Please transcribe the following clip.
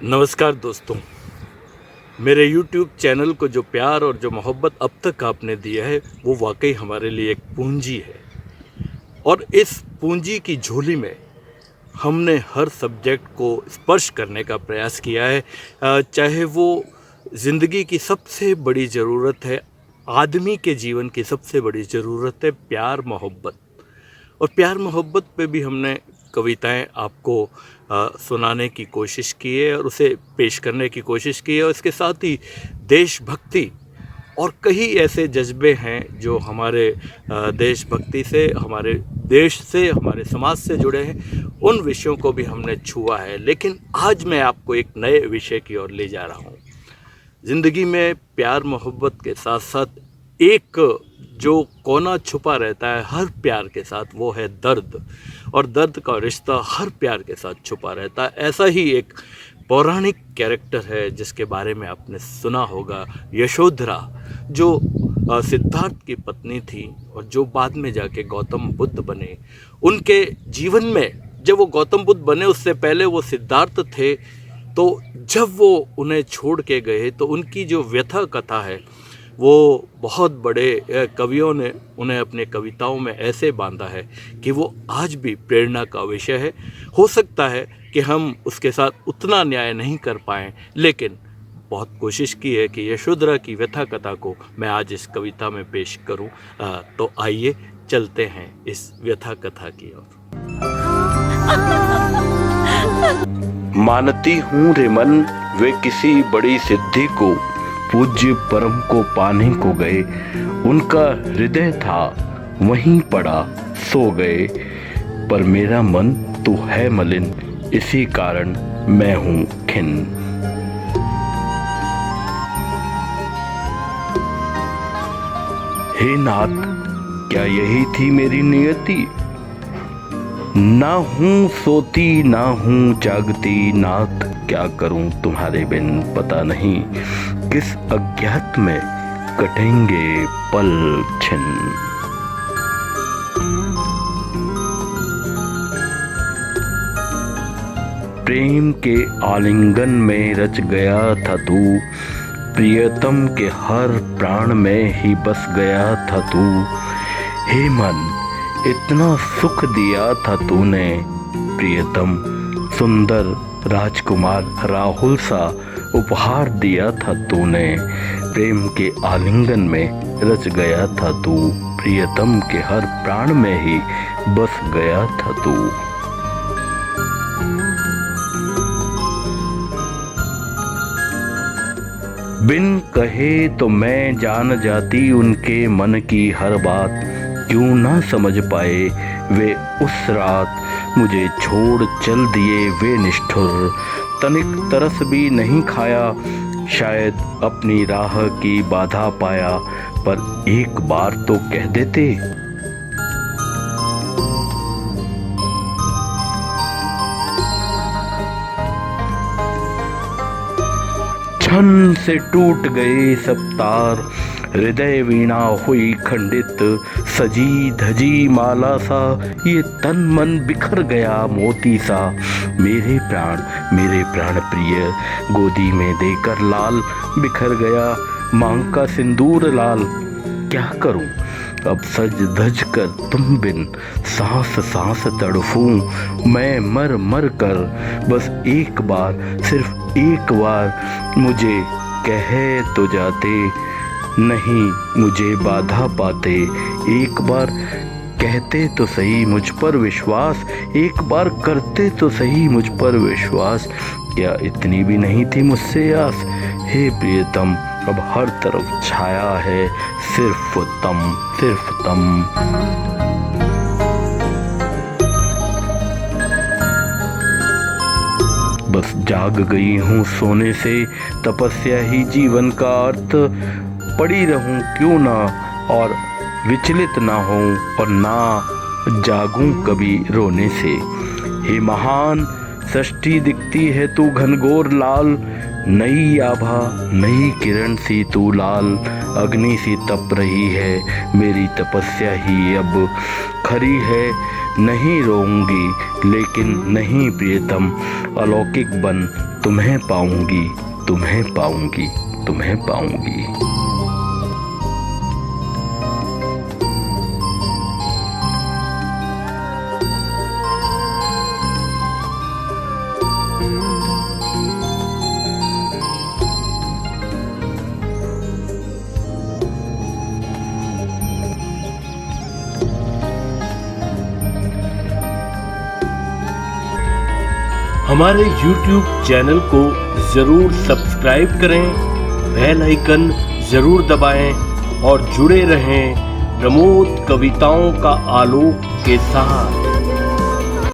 नमस्कार दोस्तों, मेरे YouTube चैनल को जो प्यार और जो मोहब्बत अब तक आपने दिया है वो वाकई हमारे लिए एक पूंजी है। और इस पूंजी की झोली में हमने हर सब्जेक्ट को स्पर्श करने का प्रयास किया है। चाहे वो ज़िंदगी की सबसे बड़ी ज़रूरत है, आदमी के जीवन की सबसे बड़ी ज़रूरत है प्यार मोहब्बत। और प्यार मोहब्बत पे भी हमने कविताएं आपको सुनाने की कोशिश की है और उसे पेश करने की कोशिश की है। और इसके साथ ही देशभक्ति और कई ऐसे जज्बे हैं जो हमारे देशभक्ति से, हमारे देश से, हमारे समाज से जुड़े हैं, उन विषयों को भी हमने छुआ है। लेकिन आज मैं आपको एक नए विषय की ओर ले जा रहा हूँ। ज़िंदगी में प्यार मोहब्बत के साथ साथ एक जो कोना छुपा रहता है हर प्यार के साथ, वो है दर्द। और दर्द का रिश्ता हर प्यार के साथ छुपा रहता है। ऐसा ही एक पौराणिक कैरेक्टर है जिसके बारे में आपने सुना होगा, यशोधरा, जो सिद्धार्थ की पत्नी थी और जो बाद में जाके गौतम बुद्ध बने। उनके जीवन में जब वो गौतम बुद्ध बने उससे पहले वो सिद्धार्थ थे। तो जब वो उन्हें छोड़ के गए तो उनकी जो व्यथा कथा है वो बहुत बड़े कवियों ने उन्हें अपने कविताओं में ऐसे बांधा है कि वो आज भी प्रेरणा का विषय है। हो सकता है कि हम उसके साथ उतना न्याय नहीं कर पाएँ, लेकिन बहुत कोशिश की है कि यशोधरा की व्यथा कथा को मैं आज इस कविता में पेश करूं। तो आइए चलते हैं इस व्यथा कथा की ओर। मानती हूँ रे मन वे किसी बड़ी सिद्धि को, पूज्य परम को पाने को गए, उनका हृदय था वहीं पड़ा सो गए। पर मेरा मन तो है मलिन, इसी कारण मैं हूँ खिन्न। हे नाथ, क्या यही थी मेरी नियति? ना हूँ सोती ना हूँ जागती नाथ, क्या करूं तुम्हारे बिन पता नहीं, किस अज्ञात में कटेंगे पल छिन। प्रेम के आलिंगन में रच गया था तू, प्रियतम के हर प्राण में ही बस गया था तू। हे मन, इतना सुख दिया था तूने, प्रियतम सुंदर राजकुमार राहुल सा उपहार दिया था तूने। प्रेम के आलिंगन में रच गया था तू, प्रियतम के हर प्राण में ही बस गया था तू। बिन कहे तो मैं जान जाती उनके मन की हर बात, क्यों ना समझ पाए वे उस रात, मुझे छोड़ चल दिए वे निष्ठुर। तनिक तरस भी नहीं खाया, शायद अपनी राह की बाधा पाया, पर एक बार तो कह देते। क्षण से टूट गए सब तार, हृदय वीणा हुई खंडित, सजी धजी माला सा ये तन मन बिखर गया मोती सा। मेरे प्राण प्रिय गोदी में देकर लाल बिखर गया मांग का सिंदूर लाल। क्या करूं अब सज धज कर तुम बिन, सांस सांस तड़फूं मैं मर मर कर। बस एक बार, सिर्फ एक बार मुझे कहे तो जाते, नहीं मुझे बाधा पाते। एक बार कहते तो सही मुझ पर विश्वास, एक बार करते तो सही मुझ पर विश्वास। क्या इतनी भी नहीं थी मुझसे आस? हे प्रियतम, अब हर तरफ छाया है सिर्फ तुम, सिर्फ तुम। बस जाग गई हूँ सोने से, तपस्या ही जीवन का अर्थ। पड़ी रहूं क्यों ना और विचलित ना हो, और ना जागूं कभी रोने से। हे महान सृष्टि दिखती है तू घनघोर लाल, नई आभा नई किरण सी तू लाल। अग्नि सी तप रही है मेरी तपस्या ही अब खरी है। नहीं रोऊंगी लेकिन नहीं प्रियतम, अलौकिक बन तुम्हें पाऊंगी, तुम्हें पाऊंगी, तुम्हें पाऊंगी। हमारे YouTube चैनल को जरूर सब्सक्राइब करें, बेल आइकन जरूर दबाएं और जुड़े रहें प्रमोद कविताओं का आलोक के साथ।